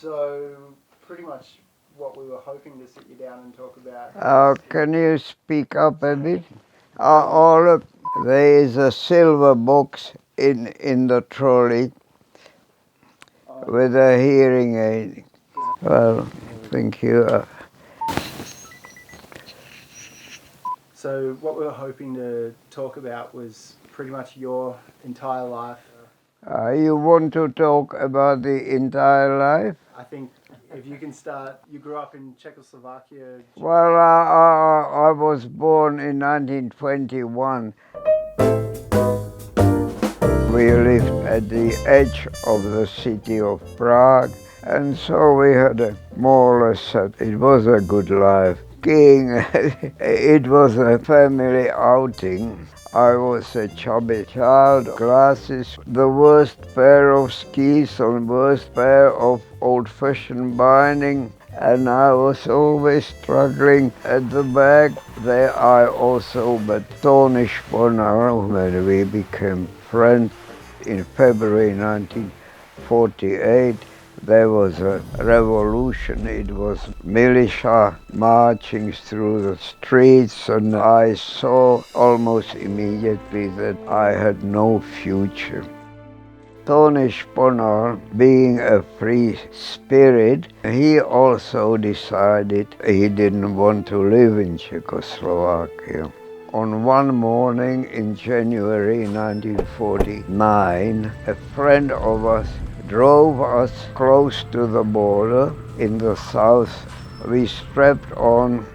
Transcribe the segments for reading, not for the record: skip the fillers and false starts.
So pretty much what we were hoping to sit you down and talk about. Can you speak up a bit? Oh, look, there is a silver box in the trolley with a hearing aid. Well, thank you. So what we were hoping to talk about was pretty much your entire life. You want to talk about the entire life? I think if you can start, you grew up in Czechoslovakia. Well, I was born in 1921. We lived at the edge of the city of Prague, and so we had a more or less set. It was a good life. Skiing, it was a family outing. I was a chubby child, glasses, the worst pair of skis and worst pair of old-fashioned binding, and I was always struggling at the back. There I also met Tony Sponar when we became friends in February 1948. There was a revolution. It was militia marching through the streets, and I saw almost immediately that I had no future. Tony Sponar, being a free spirit, he also decided he didn't want to live in Czechoslovakia. On one morning in January 1949, a friend of us drove us close to the border in the south. We strapped on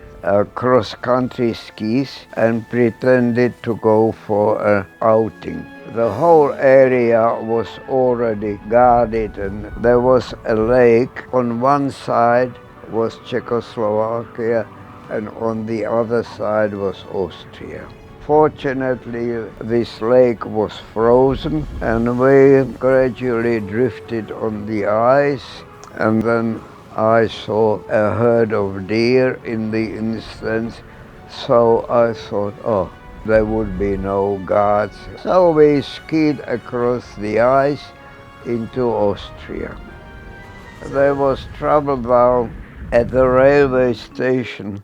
cross-country skis and pretended to go for an outing. The whole area was already guarded, and there was a lake. On one side was Czechoslovakia, and on the other side was Austria. Fortunately, this lake was frozen, and we gradually drifted on the ice, and then I saw a herd of deer in the instance, so I thought, oh, there would be no guards. So we skied across the ice into Austria. There was trouble though at the railway station,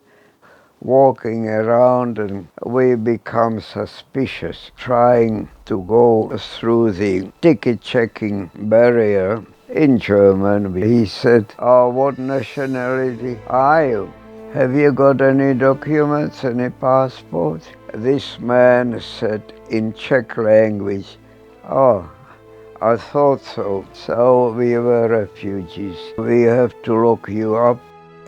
walking around, and we become suspicious, trying to go through the ticket checking barrier. In German, he said, "Oh, what nationality are you? Have you got any documents, any passport?" This man said in Czech language, "Oh, I thought so. So we were refugees. We have to lock you up."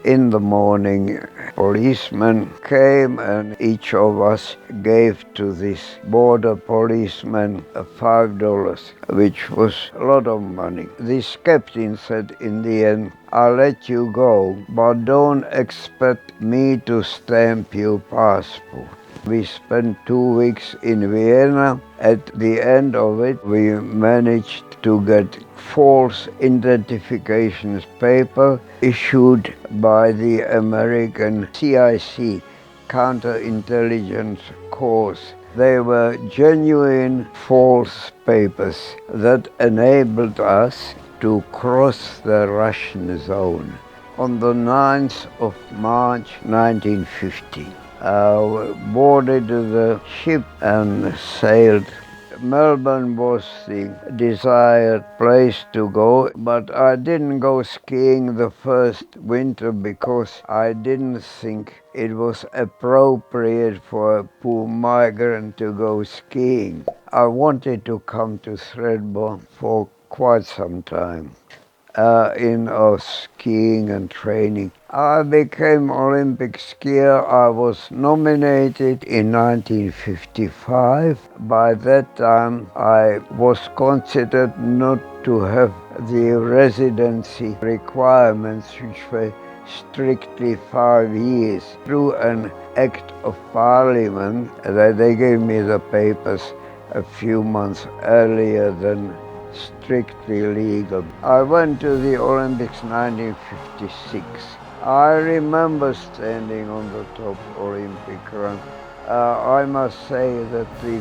In the morning, policemen came, and each of us gave to this border policeman $5, which was a lot of money. This captain said in the end, "I'll let you go, but don't expect me to stamp your passport." We spent 2 weeks in Vienna. At the end of it, we managed to get false identifications paper issued by the American CIC, Counterintelligence Corps. They were genuine false papers that enabled us to cross the Russian zone. On the 9th of March 1950, boarded the ship and sailed. Melbourne was the desired place to go, but I didn't go skiing the first winter because I didn't think it was appropriate for a poor migrant to go skiing. I wanted to come to Thredbo for quite some time. In skiing and training. I became Olympic skier. I was nominated in 1955. By that time, I was considered not to have the residency requirements, which were strictly 5 years. Through an act of parliament, they gave me the papers a few months earlier than strictly legal. I went to the Olympics 1956. I remember standing on the top Olympic run. I must say that the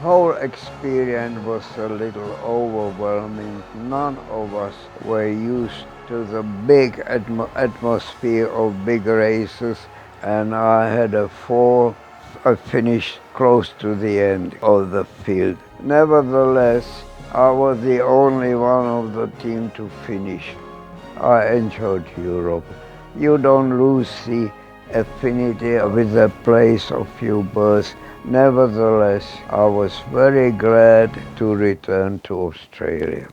whole experience was a little overwhelming. None of us were used to the big atmosphere of big races, and I had a fall. I finished close to the end of the field. Nevertheless, I was the only one of the team to finish. I enjoyed Europe. You don't lose the affinity with the place of your birth. Nevertheless, I was very glad to return to Australia.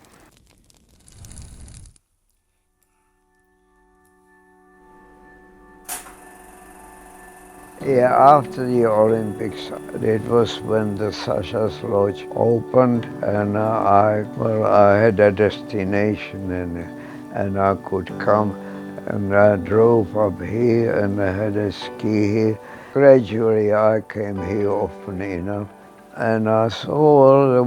Yeah, after the Olympics, it was when the Sasha's Lodge opened, and I had a destination, and I could come, and I drove up here, and I had a ski here. Gradually, I came here often enough, and I thought, well, I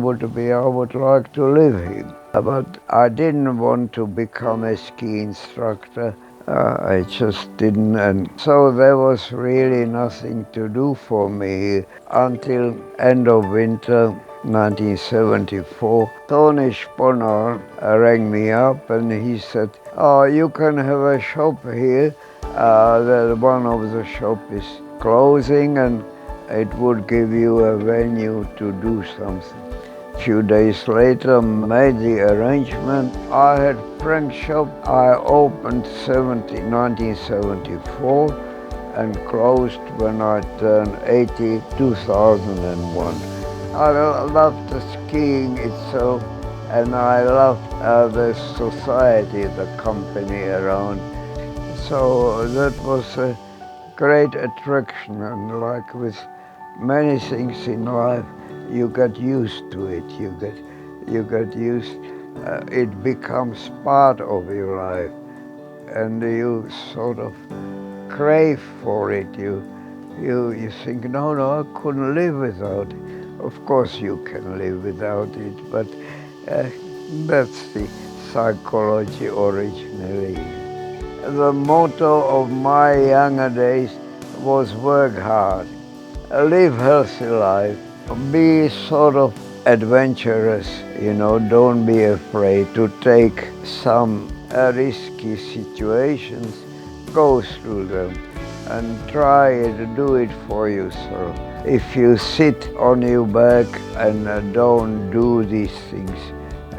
would like to live here. But I didn't want to become a ski instructor. I just didn't, and so there was really nothing to do for me until end of winter 1974. Tony Sponor rang me up and he said, "Oh, you can have a shop here. One of the shop is closing and it would give you a venue to do something." Few days later, made the arrangement. I had Frank shop. I opened 1974 and closed when I turned 80, 2001. I loved the skiing itself, and I loved the society, the company around. So that was a great attraction, and like with many things in life, you get used to it. You get used. It becomes part of your life, and you sort of crave for it. You think, no, I couldn't live without it. Of course, you can live without it, but that's the psychology originally. The motto of my younger days was work hard, live healthy life, be sort of adventurous, don't be afraid to take some risky situations, go through them and try to do it for yourself. If you sit on your back and don't do these things,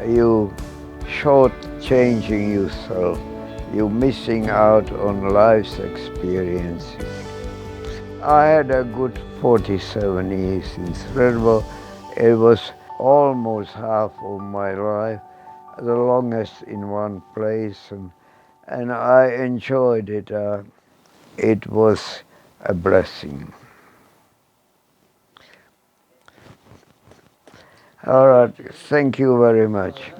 you short-changing yourself. You're missing out on life's experiences. I had a good 47 years in Thredbo. It was almost half of my life, the longest in one place, and I enjoyed it. It was a blessing. All right, thank you very much.